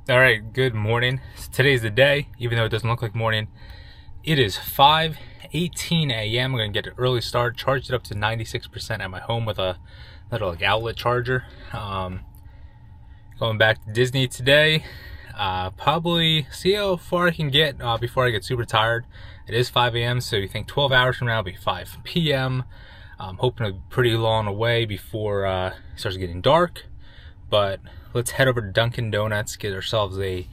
All right, good morning. Today's the day, even though it doesn't look like morning. It is 5:18 a.m. I'm gonna get an early start. Charged it up to 96% at my home with a little outlet charger. Going back to Disney today. Probably see how far I can get before I get super tired. It is 5 a.m. so you think 12 hours from now will be 5 p.m. I'm hoping to be pretty long away before it starts getting dark. But let's head over to Dunkin' Donuts, get ourselves a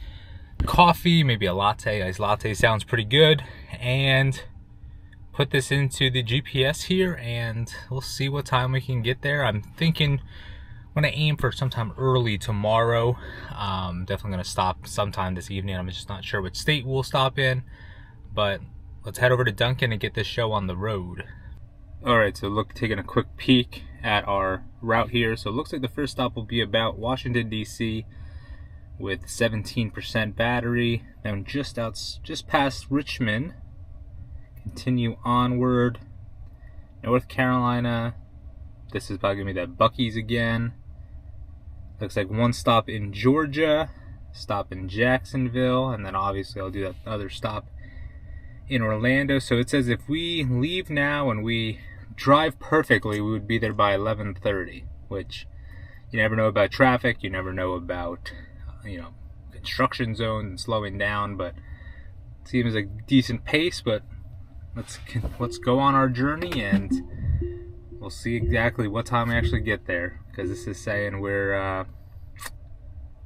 coffee, maybe a latte. Iced latte sounds pretty good. And put this into the GPS here and we'll see what time we can get there. I'm thinking I'm gonna aim for sometime early tomorrow. Definitely gonna stop sometime this evening. I'm just not sure which state we'll stop in. But let's head over to Dunkin' and get this show on the road. Alright, so taking a quick peek at our route here. So it looks like the first stop will be about Washington, D.C. with 17% battery. Then just past Richmond. Continue onward. North Carolina. This is probably going to be that Buc-ee's again. Looks like one stop in Georgia. Stop in Jacksonville. And then obviously I'll do that other stop in Orlando. So it says if we leave now and we drive perfectly, we would be there by 11:30, which you never know about traffic, you never know about construction zones and slowing down, but it seems a decent pace. But let's go on our journey and we'll see exactly what time we actually get there, because this is saying we're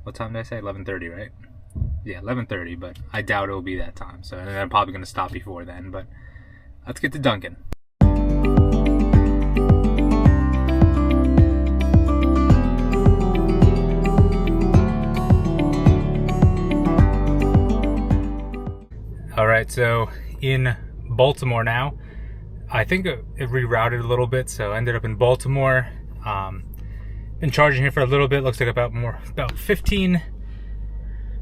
what time did I say? 11:30, right? Yeah, 11:30, but I doubt it'll be that time. So, and I'm probably going to stop before then, but let's get to Dunkin'. All right, so in Baltimore now. I think it rerouted a little bit, so I ended up in Baltimore. Been charging here for a little bit. Looks like about 15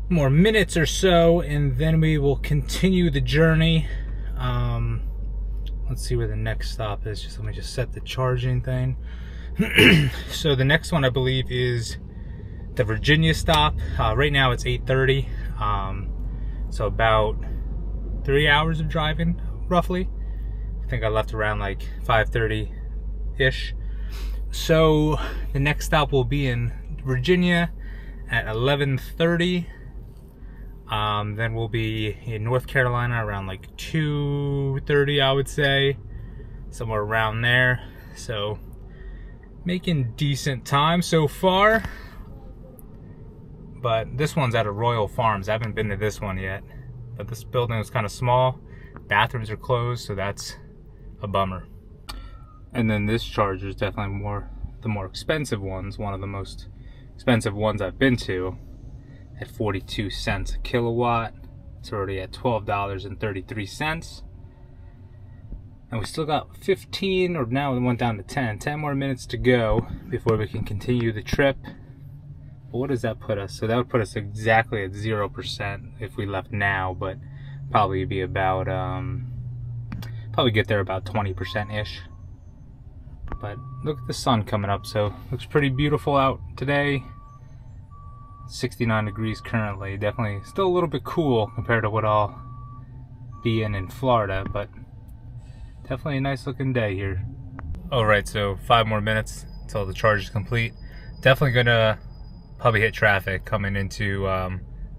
more minutes or so, and then we will continue the journey. Let's see where the next stop is. Let me set the charging thing. So the next one I believe is the Virginia stop. Right now it's 8:30, so about 3 hours of driving roughly. I think I left around like 5:30 ish. So the next stop will be in Virginia at 11:30. Then we'll be in North Carolina around like 2:30, I would say, somewhere around there. So making decent time so far. But this one's out of Royal Farms. I haven't been to this one yet. But this building is kind of small. Bathrooms are closed, so that's a bummer. And then this charger is definitely the more expensive ones. One of the most expensive ones I've been to. At 42 cents a kilowatt. It's already at $12.33. And we still got 15, or now it went down to 10 more minutes to go before we can continue the trip. But what does that put us? So that would put us exactly at 0% if we left now, but probably be about, probably get there about 20%-ish. But look at the sun coming up, so looks pretty beautiful out today. 69 degrees currently. Definitely still a little bit cool compared to what I'll be in Florida, but definitely a nice looking day here. Alright, so 5 more minutes until the charge is complete. Definitely gonna probably hit traffic coming into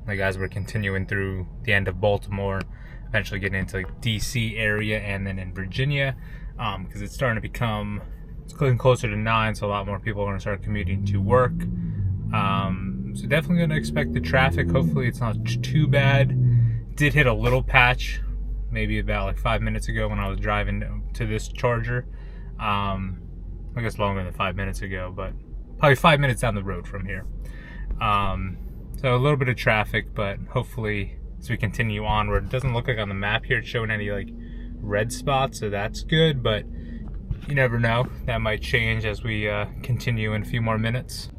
like as we're continuing through the end of Baltimore, eventually getting into like DC area and then in Virginia, because it's starting to become, it's getting closer to 9, so a lot more people are going to start commuting to work. So definitely going to expect the traffic. Hopefully it's not too bad. Did hit a little patch maybe about like 5 minutes ago when I was driving to this charger. I guess longer than 5 minutes ago, but probably 5 minutes down the road from here. So a little bit of traffic, but hopefully as we continue onward, it doesn't look like on the map here it's showing any like red spots, so that's good, but you never know. That might change as we continue in a few more minutes.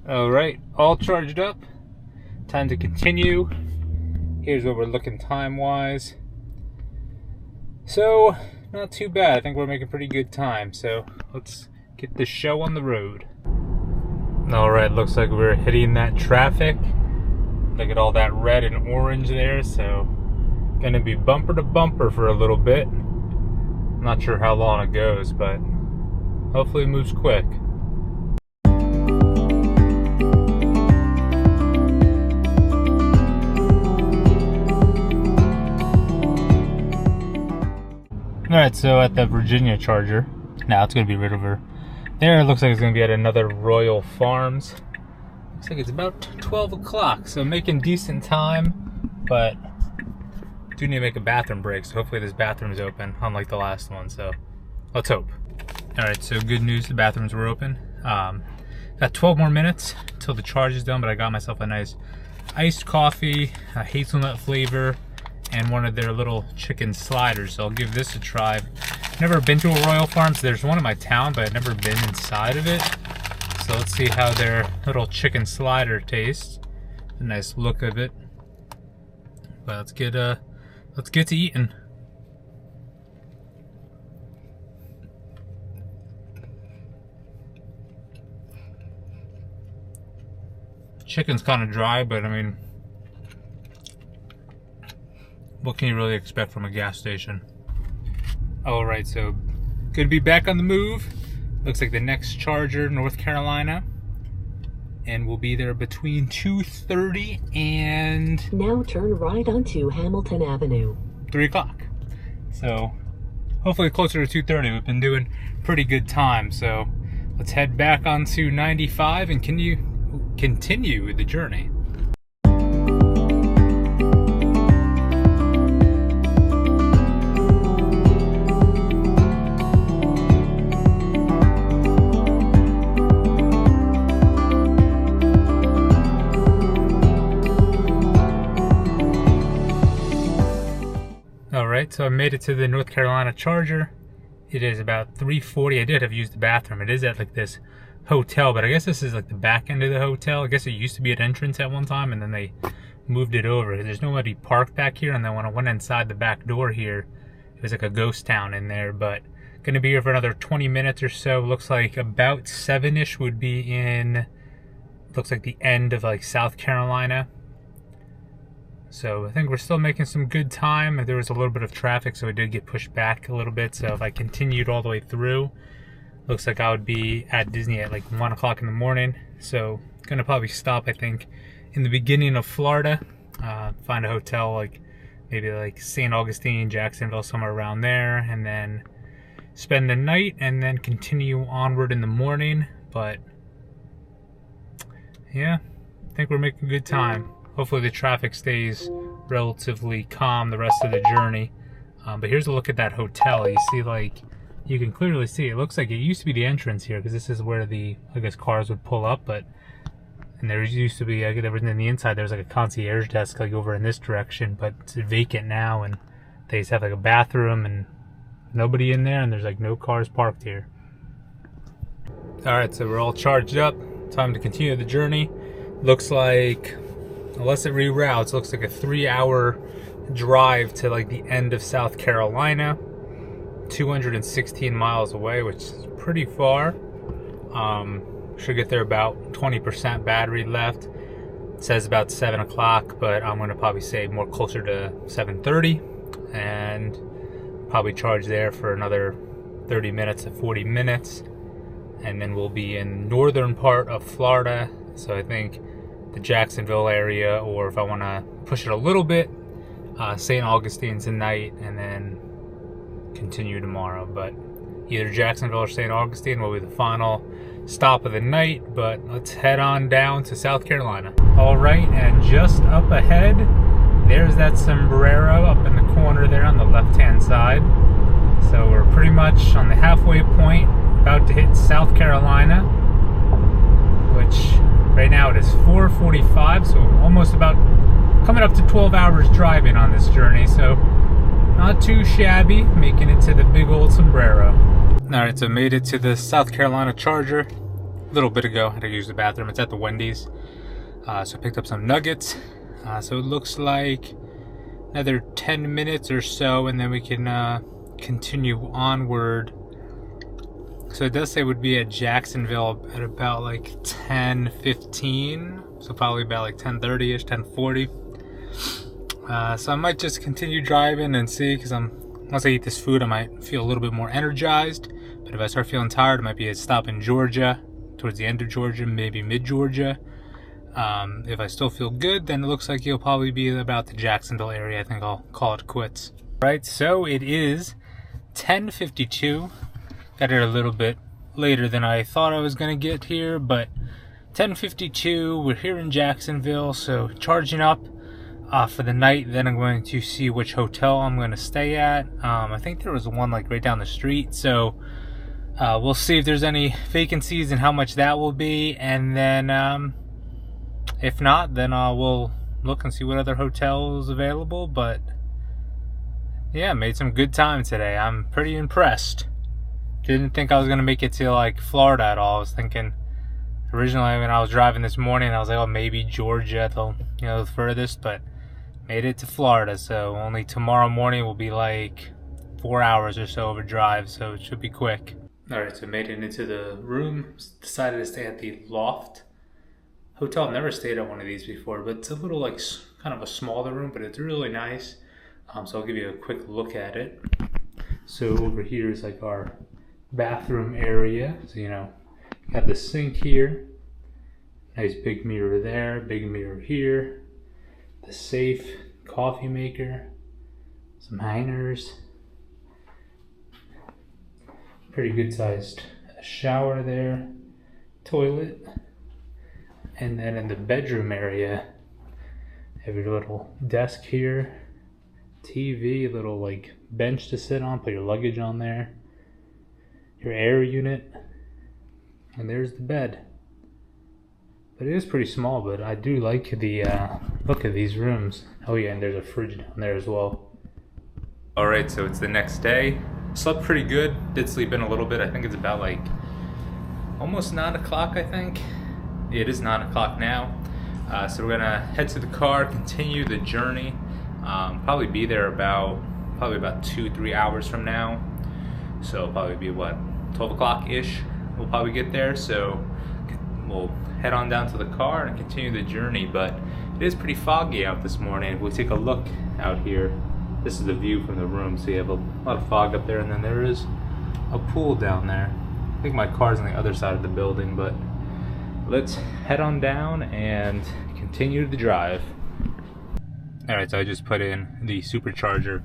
Alright, all charged up. Time to continue. Here's what we're looking time-wise. So, not too bad. I think we're making pretty good time. So, let's get the show on the road. Alright, looks like we're hitting that traffic. Look at all that red and orange there, so gonna be bumper to bumper for a little bit. I'm not sure how long it goes, but hopefully it moves quick. Alright, so at the Virginia charger, now it's gonna be right over there. It looks like it's gonna be at another Royal Farms. Looks like it's about 12 o'clock, so making decent time, but do need to make a bathroom break, so hopefully this bathroom's open, unlike the last one, so let's hope. Alright, so good news, the bathrooms were open. Got 12 more minutes until the charge is done, but I got myself a nice iced coffee, a hazelnut flavor, and one of their little chicken sliders, so I'll give this a try. Never been to a Royal Farms. There's one in my town, but I've never been inside of it. So let's see how their little chicken slider tastes. A nice look of it. But let's get to eating. Chicken's kind of dry, but I mean, what can you really expect from a gas station? Alright, so good to be back on the move. Looks like the next charger, North Carolina. And we'll be there between 2:30 and... Now turn right onto Hamilton Avenue. 3 o'clock. So hopefully closer to 2:30. We've been doing pretty good time. So let's head back onto 95 and continue the journey. Alright, so I made it to the North Carolina charger. It is about 3:40. I did have used the bathroom. It is at like this hotel, but I guess this is like the back end of the hotel. I guess it used to be an entrance at one time, and then they moved it over. There's nobody parked back here, and then when I went inside the back door here, it was like a ghost town in there, but gonna be here for another 20 minutes or so. Looks like about 7-ish would be in, looks like the end of like South Carolina. So I think we're still making some good time. There was a little bit of traffic, so it did get pushed back a little bit. So if I continued all the way through, looks like I would be at Disney at like 1 o'clock in the morning. So gonna probably stop, I think, in the beginning of Florida. Find a hotel like maybe like St. Augustine, Jacksonville, somewhere around there, and then spend the night and then continue onward in the morning. But yeah, I think we're making good time. Hopefully the traffic stays relatively calm the rest of the journey. But here's a look at that hotel. You see, like, you can clearly see, it looks like it used to be the entrance here, because this is where the, I guess, cars would pull up. But, and there used to be, there was in the inside, there's like a concierge desk like over in this direction, but it's vacant now, and they just have like a bathroom and nobody in there, and there's like no cars parked here. Alright, so we're all charged up. Time to continue the journey. Looks like, unless it reroutes, looks like a 3-hour drive to like the end of South Carolina. 216 miles away, which is pretty far. Should get there about 20% battery left. It says about 7 o'clock, but I'm gonna probably say more closer to 7:30, and probably charge there for another 30 minutes to 40 minutes, and then we'll be in northern part of Florida. So I think the Jacksonville area, or if I want to push it a little bit, St. Augustine tonight, and then continue tomorrow. But either Jacksonville or St. Augustine will be the final stop of the night. But let's head on down to South Carolina. All right, and just up ahead, there's that sombrero up in the corner there on the left-hand side. So we're pretty much on the halfway point, about to hit South Carolina, which right now it is 4:45, so almost about coming up to 12 hours driving on this journey, so not too shabby, making it to the big old sombrero. Alright, so made it to the South Carolina charger a little bit ago. I had to use the bathroom. It's at the Wendy's. So I picked up some nuggets. So it looks like another 10 minutes or so, and then we can continue onward So it does say it would be at Jacksonville at about like 10:15, so probably about like 10:30ish, 10:40. So I might just continue driving and see, because once I eat this food I might feel a little bit more energized. But if I start feeling tired, it might be a stop in Georgia, towards the end of Georgia, maybe mid-Georgia. If I still feel good, then it looks like you'll probably be about the Jacksonville area. I think I'll call it quits. Right, so it is 10:52. Got here a little bit later than I thought I was going to get here, but 10:52, we're here in Jacksonville, so charging up for the night. Then I'm going to see which hotel I'm going to stay at. I think there was one like right down the street, so we'll see if there's any vacancies and how much that will be, and then if not, then we'll look and see what other hotels available. But yeah, made some good time today. I'm pretty impressed. Didn't think I was gonna make it to like Florida at all. I was thinking originally when I was driving this morning, I was like, oh, maybe Georgia, the furthest, but made it to Florida. So only tomorrow morning will be like 4 hours or so of a drive, so it should be quick. All right, so made it into the room. Decided to stay at the Loft Hotel. I've never stayed at one of these before, but it's a little like kind of a smaller room, but it's really nice. So I'll give you a quick look at it. So over here is like our bathroom area. So got the sink here, nice big mirror there, big mirror here, the safe, coffee maker, some hangers, pretty good sized shower there, toilet, and then in the bedroom area have your little desk here, TV, little like bench to sit on, put your luggage on there, your air unit, and there's the bed. But it is pretty small, but I do like the look of these rooms. Oh yeah, and there's a fridge down there as well. Alright, so it's the next day. Slept pretty good, did sleep in a little bit. I think it's about like almost 9 o'clock, I think. It is 9 o'clock now. So we're gonna head to the car, continue the journey. Probably be there about 2-3 hours from now. So probably be what, 12 o'clock-ish we'll probably get there. So we'll head on down to the car and continue the journey. But it is pretty foggy out this morning. If we take a look out here, this is the view from the room. So you have a lot of fog up there, and then there is a pool down there. I think my car's on the other side of the building, but let's head on down and continue the drive. Alright, so I just put in the supercharger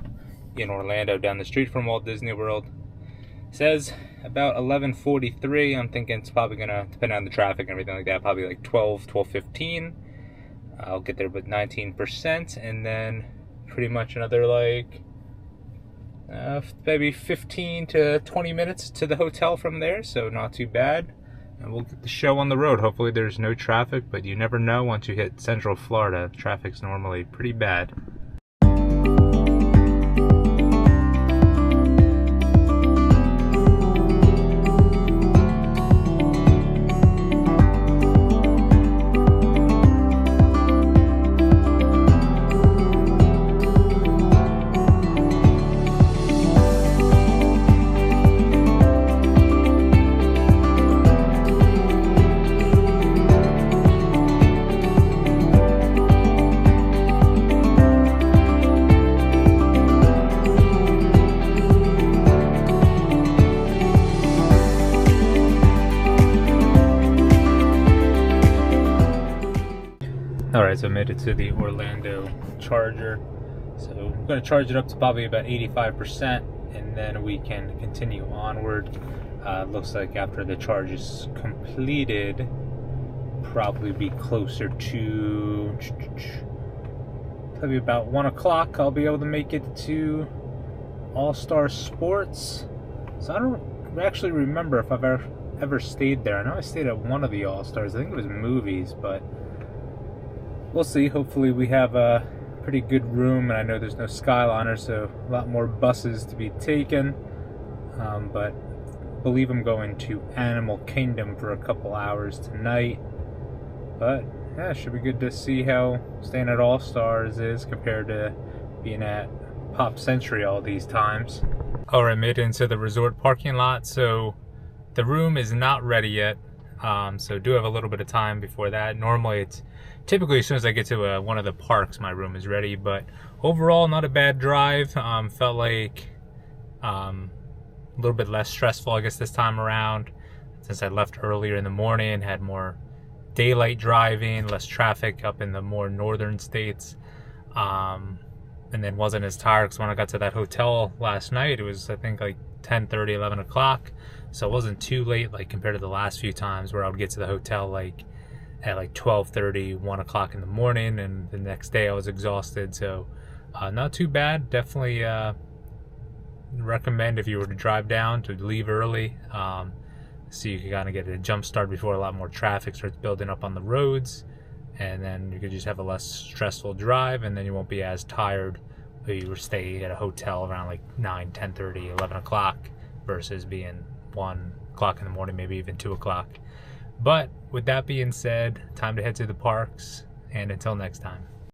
in Orlando down the street from Walt Disney World. It says about 11:43. I'm thinking it's probably gonna, depend on the traffic and everything like that, probably like 12:15. I'll get there with 19%, and then pretty much another like maybe 15 to 20 minutes to the hotel from there, so not too bad. And we'll get the show on the road. Hopefully there's no traffic, but you never know once you hit Central Florida. Traffic's normally pretty bad. Alright, so I made it to the Orlando charger. So I'm going to charge it up to probably about 85%, and then we can continue onward. Looks like after the charge is completed, probably be closer to probably about 1 o'clock. I'll be able to make it to All-Star Sports. So I don't actually remember if I've ever stayed there. I know I stayed at one of the All-Stars. I think it was Movies, but we'll see. Hopefully we have a pretty good room, and I know there's no Skyliner, so a lot more buses to be taken. But I believe I'm going to Animal Kingdom for a couple hours tonight. But yeah, it should be good to see how staying at All Stars is compared to being at Pop Century all these times. Alright, made it into the resort parking lot. So The room is not ready yet, so do have a little bit of time before that. Normally it's typically as soon as I get to one of the parks, my room is ready, but overall not a bad drive. Felt like a little bit less stressful, I guess, this time around, since I left earlier in the morning, had more daylight driving, less traffic up in the more northern states, and then wasn't as tired because when I got to that hotel last night, it was, I think, like 10:30, 11 o'clock, so it wasn't too late, like compared to the last few times where I would get to the hotel like at like 12:30, 1 o'clock in the morning, and the next day I was exhausted. So not too bad. Definitely recommend, if you were to drive down, to leave early, so you can kind of get a jump start before a lot more traffic starts building up on the roads, and then you could just have a less stressful drive, and then you won't be as tired if you were staying at a hotel around like 9, 10:30, 11 o'clock versus being 1 o'clock in the morning, maybe even 2 o'clock. But with that being said, time to head to the parks, and until next time.